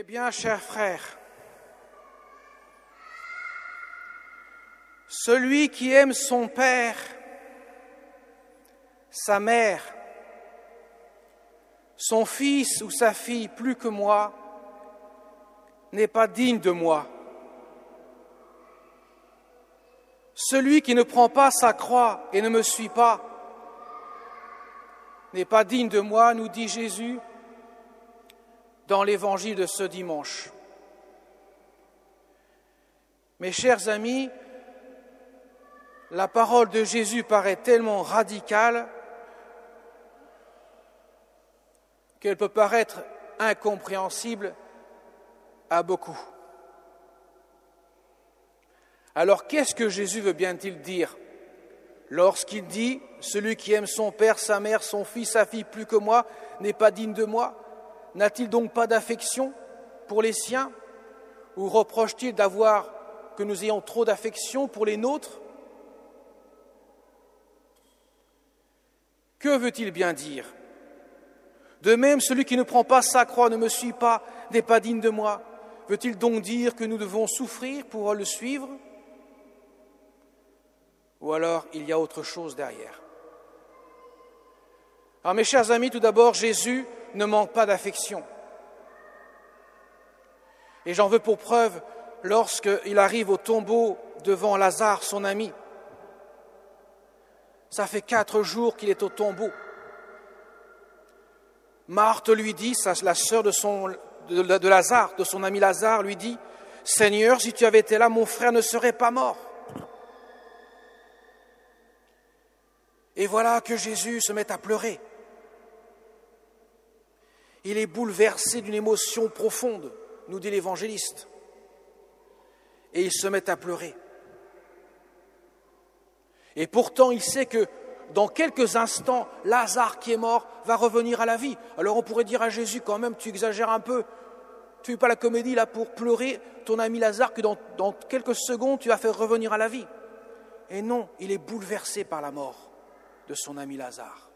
Eh bien, chers frères, celui qui aime son père, sa mère, son fils ou sa fille plus que moi, n'est pas digne de moi. Celui qui ne prend pas sa croix et ne me suit pas n'est pas digne de moi, nous dit Jésus dans l'évangile de ce dimanche. Mes chers amis, la parole de Jésus paraît tellement radicale qu'elle peut paraître incompréhensible à beaucoup. Alors qu'est-ce que Jésus veut bien-il dire lorsqu'il dit « Celui qui aime son père, sa mère, son fils, sa fille plus que moi n'est pas digne de moi » ? N'a-t-il donc pas d'affection pour les siens? Ou reproche-t-il que nous ayons trop d'affection pour les nôtres? Que veut-il bien dire? De même, celui qui ne prend pas sa croix, ne me suit pas, n'est pas digne de moi. Veut-il donc dire que nous devons souffrir pour le suivre? Ou alors il y a autre chose derrière? Alors mes chers amis, tout d'abord, Jésus ne manque pas d'affection. Et j'en veux pour preuve lorsqu'il arrive au tombeau devant Lazare, son ami. Ça fait 4 jours qu'il est au tombeau. Marthe lui dit, la sœur de Lazare, de son ami Lazare, lui dit « Seigneur, si tu avais été là, mon frère ne serait pas mort. » Et voilà que Jésus se met à pleurer. Il est bouleversé d'une émotion profonde, nous dit l'évangéliste. Et il se met à pleurer. Et pourtant, il sait que dans quelques instants, Lazare qui est mort va revenir à la vie. Alors on pourrait dire à Jésus, quand même, tu exagères un peu. Tu ne fais pas la comédie là pour pleurer ton ami Lazare que dans quelques secondes, tu vas faire revenir à la vie. Et non, il est bouleversé par la mort de son ami Lazare.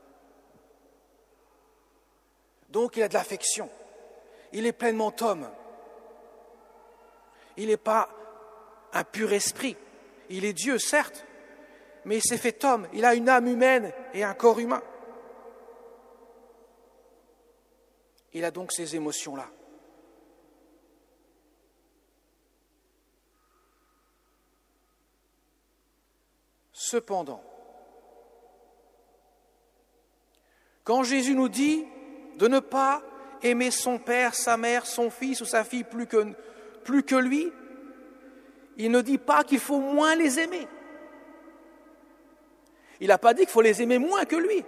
Donc il a de l'affection. Il est pleinement homme. Il n'est pas un pur esprit. Il est Dieu, certes, mais il s'est fait homme. Il a une âme humaine et un corps humain. Il a donc ces émotions-là. Cependant, quand Jésus nous dit de ne pas aimer son père, sa mère, son fils ou sa fille plus que lui, il ne dit pas qu'il faut moins les aimer. Il n'a pas dit qu'il faut les aimer moins que lui.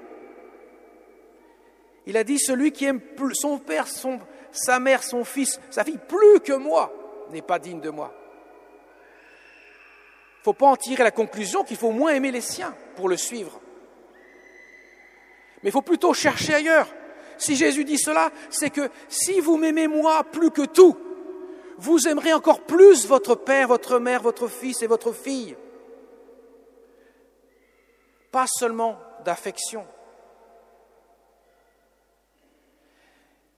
Il a dit celui qui aime son père, sa mère, son fils, sa fille plus que moi n'est pas digne de moi. Il ne faut pas en tirer la conclusion qu'il faut moins aimer les siens pour le suivre. Mais il faut plutôt chercher ailleurs. Si Jésus dit cela, c'est que si vous m'aimez moi plus que tout, vous aimerez encore plus votre père, votre mère, votre fils et votre fille. Pas seulement d'affection,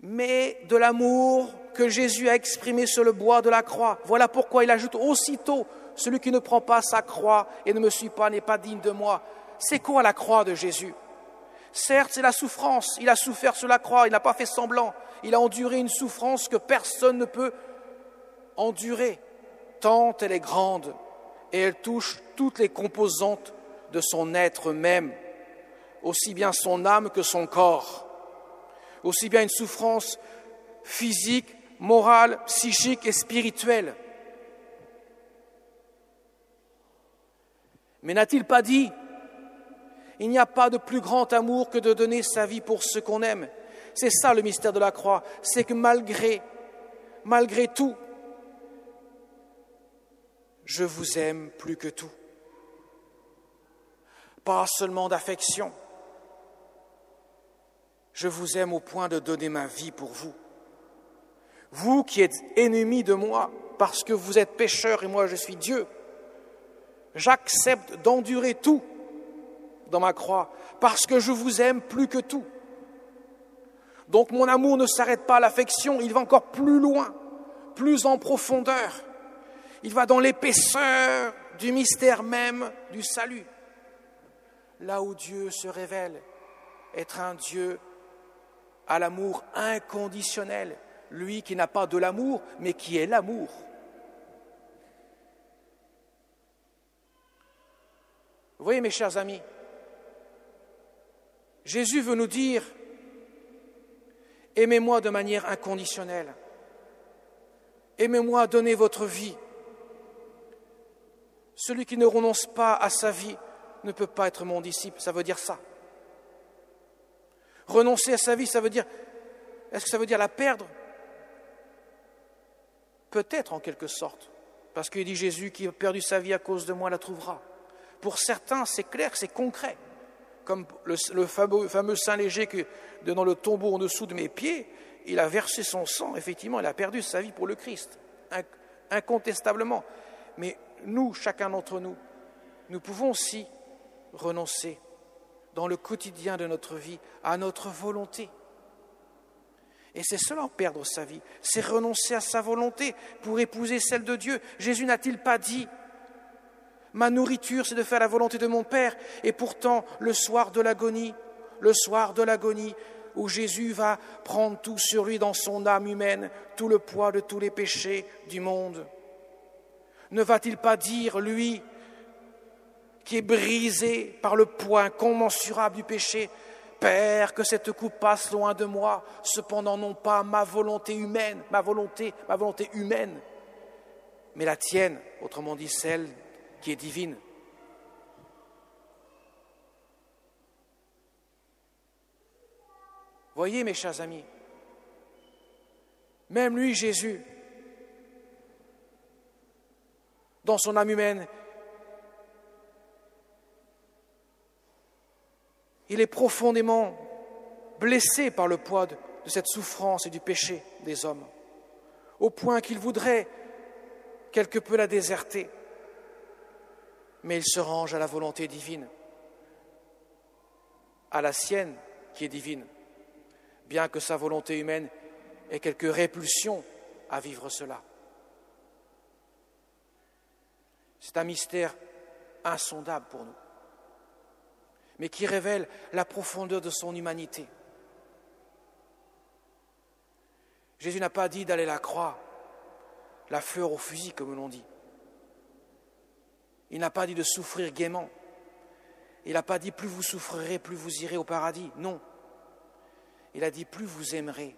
mais de l'amour que Jésus a exprimé sur le bois de la croix. Voilà pourquoi il ajoute aussitôt, celui qui ne prend pas sa croix et ne me suit pas n'est pas digne de moi. C'est quoi la croix de Jésus? Certes, c'est la souffrance. Il a souffert sur la croix, il n'a pas fait semblant. Il a enduré une souffrance que personne ne peut endurer, tant elle est grande et elle touche toutes les composantes de son être même, aussi bien son âme que son corps, aussi bien une souffrance physique, morale, psychique et spirituelle. Mais n'a-t-il pas dit « Il n'y a pas de plus grand amour que de donner sa vie pour ceux qu'on aime ». C'est ça le mystère de la croix, c'est que malgré tout, je vous aime plus que tout. Pas seulement d'affection, je vous aime au point de donner ma vie pour vous. Vous qui êtes ennemis de moi parce que vous êtes pécheurs et moi je suis Dieu, j'accepte d'endurer tout dans ma croix parce que je vous aime plus que tout. Donc mon amour ne s'arrête pas à l'affection, il va encore plus loin. plus en profondeur. Il va dans l'épaisseur du mystère même du salut. Là où Dieu se révèle être un Dieu à l'amour inconditionnel, lui qui n'a pas de l'amour, mais qui est l'amour. Vous voyez, mes chers amis, Jésus veut nous dire « Aimez-moi de manière inconditionnelle. Aimez-moi, donnez votre vie. Celui qui ne renonce pas à sa vie ne peut pas être mon disciple. » Ça veut dire ça. Renoncer à sa vie, ça veut dire... Est-ce que ça veut dire la perdre? Peut-être en quelque sorte. Parce qu'il dit Jésus, qui a perdu sa vie à cause de moi la trouvera. Pour certains, c'est clair, c'est concret. Comme le fameux Saint Léger que dans le tombeau en dessous de mes pieds, il a versé son sang, effectivement, il a perdu sa vie pour le Christ, incontestablement. Mais nous, chacun d'entre nous, nous pouvons aussi renoncer dans le quotidien de notre vie à notre volonté. Et c'est cela, perdre sa vie, c'est renoncer à sa volonté pour épouser celle de Dieu. Jésus n'a-t-il pas dit « Ma nourriture, c'est de faire la volonté de mon Père » et pourtant, le soir de l'agonie, où Jésus va prendre tout sur lui dans son âme humaine, tout le poids de tous les péchés du monde. Ne va-t-il pas dire, lui, qui est brisé par le poids incommensurable du péché, « Père, que cette coupe passe loin de moi, cependant non pas ma volonté humaine, ma volonté humaine, mais la tienne, autrement dit celle qui est divine. » Voyez, mes chers amis, même lui, Jésus, dans son âme humaine, il est profondément blessé par le poids de cette souffrance et du péché des hommes, au point qu'il voudrait quelque peu la déserter. Mais il se range à la volonté divine, à la sienne qui est divine, bien que sa volonté humaine ait quelque répulsion à vivre cela. C'est un mystère insondable pour nous, mais qui révèle la profondeur de son humanité. Jésus n'a pas dit d'aller à la croix, la fleur au fusil, comme l'on dit. Il n'a pas dit de souffrir gaiement. Il n'a pas dit plus vous souffrirez, plus vous irez au paradis. Non. Il a dit plus vous aimerez,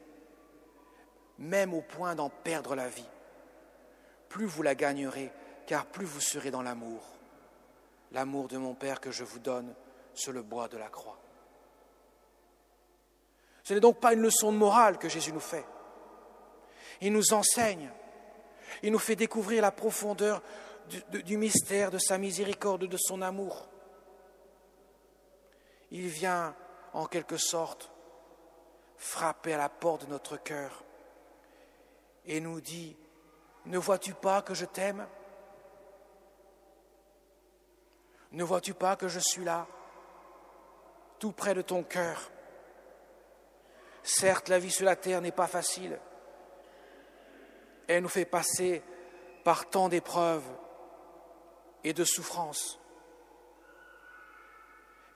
même au point d'en perdre la vie. Plus vous la gagnerez, car plus vous serez dans l'amour. L'amour de mon Père que je vous donne sur le bois de la croix. Ce n'est donc pas une leçon de morale que Jésus nous fait. Il nous enseigne, il nous fait découvrir la profondeur du mystère de sa miséricorde, de son amour. Il vient, en quelque sorte, frapper à la porte de notre cœur et nous dit « Ne vois-tu pas que je t'aime? Ne vois-tu pas que je suis là, tout près de ton cœur? Certes, la vie sur la terre n'est pas facile. Elle nous fait passer par tant d'épreuves et de souffrances.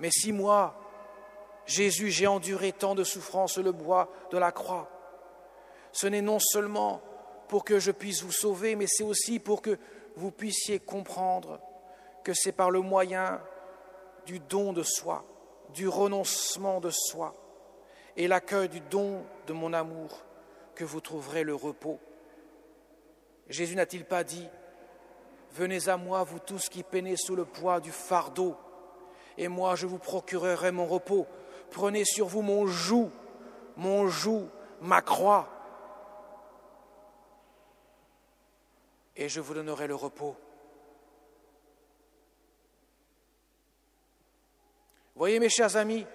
Mais si moi, Jésus, j'ai enduré tant de souffrances sur le bois de la croix, ce n'est non seulement pour que je puisse vous sauver, mais c'est aussi pour que vous puissiez comprendre que c'est par le moyen du don de soi, du renoncement de soi et l'accueil du don de mon amour que vous trouverez le repos. Jésus n'a-t-il pas dit « Venez à moi, vous tous qui peinez sous le poids du fardeau, et moi je vous procurerai mon repos. Prenez sur vous mon joug, ma croix, et je vous donnerai le repos. » Voyez, mes chers amis,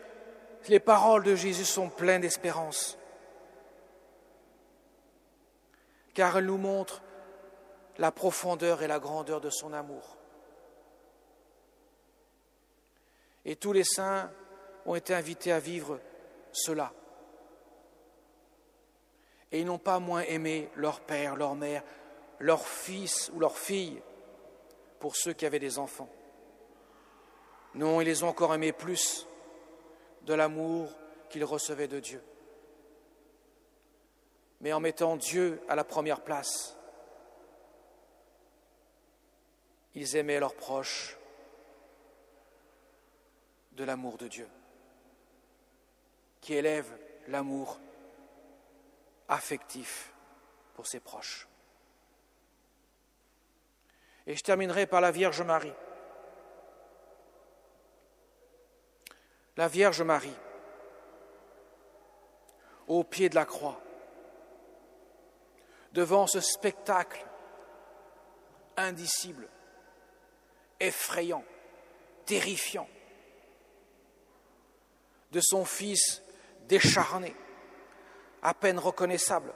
les paroles de Jésus sont pleines d'espérance, car elles nous montrent la profondeur et la grandeur de son amour. Et tous les saints ont été invités à vivre cela. Et ils n'ont pas moins aimé leur père, leur mère, leur fils ou leur fille, pour ceux qui avaient des enfants. Non, ils les ont encore aimés plus de l'amour qu'ils recevaient de Dieu. Mais en mettant Dieu à la première place, ils aimaient leurs proches de l'amour de Dieu, qui élève l'amour affectif pour ses proches. Et je terminerai par la Vierge Marie. La Vierge Marie, au pied de la croix, devant ce spectacle indicible, effrayant, terrifiant, de son Fils décharné, à peine reconnaissable,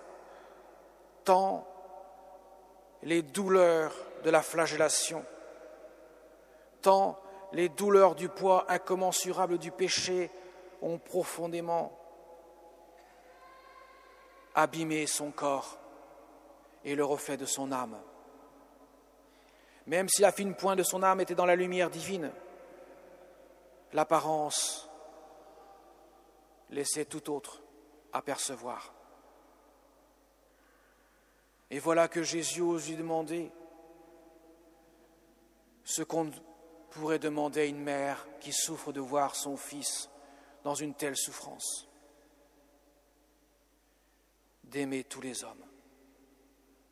tant les douleurs de la flagellation, tant les douleurs du poids incommensurable du péché ont profondément abîmé son corps et le reflet de son âme. Même si la fine pointe de son âme était dans la lumière divine, l'apparence laissait tout autre apercevoir. Et voilà que Jésus ose lui demander ce qu'on pourrait demander à une mère qui souffre de voir son fils dans une telle souffrance: d'aimer tous les hommes.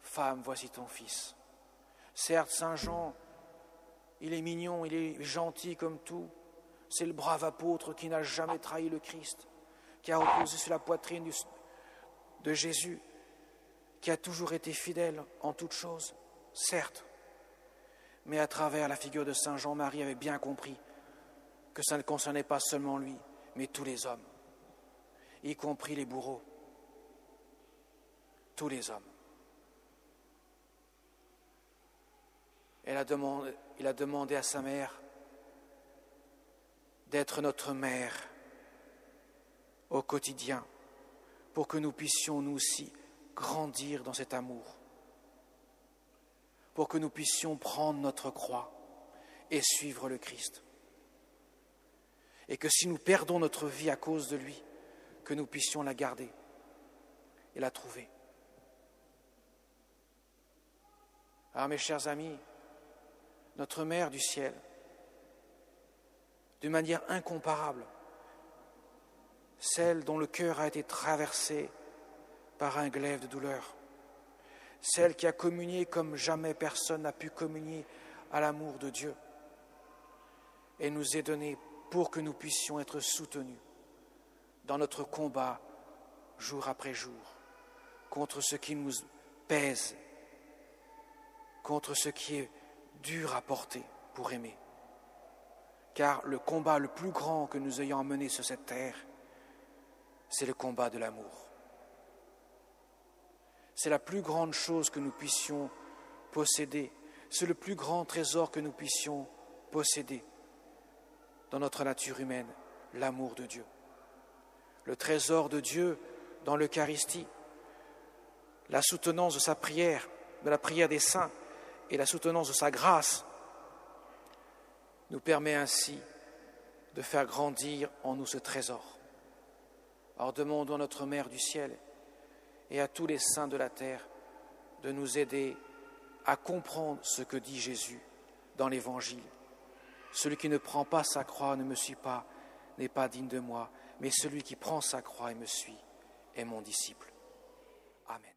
Femme, voici ton fils. Certes, Saint Jean, il est mignon, il est gentil comme tout. C'est le brave apôtre qui n'a jamais trahi le Christ, qui a reposé sur la poitrine de Jésus, qui a toujours été fidèle en toutes choses, certes. Mais à travers la figure de Saint Jean, Marie avait bien compris que ça ne concernait pas seulement lui, mais tous les hommes, y compris les bourreaux, tous les hommes. Il a demandé à sa mère d'être notre mère au quotidien, pour que nous puissions nous aussi grandir dans cet amour, pour que nous puissions prendre notre croix et suivre le Christ. Et que si nous perdons notre vie à cause de lui, que nous puissions la garder et la trouver. Alors mes chers amis, notre Mère du ciel, d'une manière incomparable, celle dont le cœur a été traversé par un glaive de douleur, celle qui a communié comme jamais personne n'a pu communier à l'amour de Dieu, et nous est donnée pour que nous puissions être soutenus dans notre combat jour après jour contre ce qui nous pèse, contre ce qui est dur à porter pour aimer. Car le combat le plus grand que nous ayons à mener sur cette terre, c'est le combat de l'amour. C'est la plus grande chose que nous puissions posséder. C'est le plus grand trésor que nous puissions posséder dans notre nature humaine, l'amour de Dieu. Le trésor de Dieu dans l'Eucharistie, la soutenance de sa prière, de la prière des saints et la soutenance de sa grâce nous permet ainsi de faire grandir en nous ce trésor. Alors demandons à notre Mère du ciel et à tous les saints de la terre de nous aider à comprendre ce que dit Jésus dans l'Évangile. Celui qui ne prend pas sa croix ne me suit pas, n'est pas digne de moi, mais celui qui prend sa croix et me suit est mon disciple. Amen.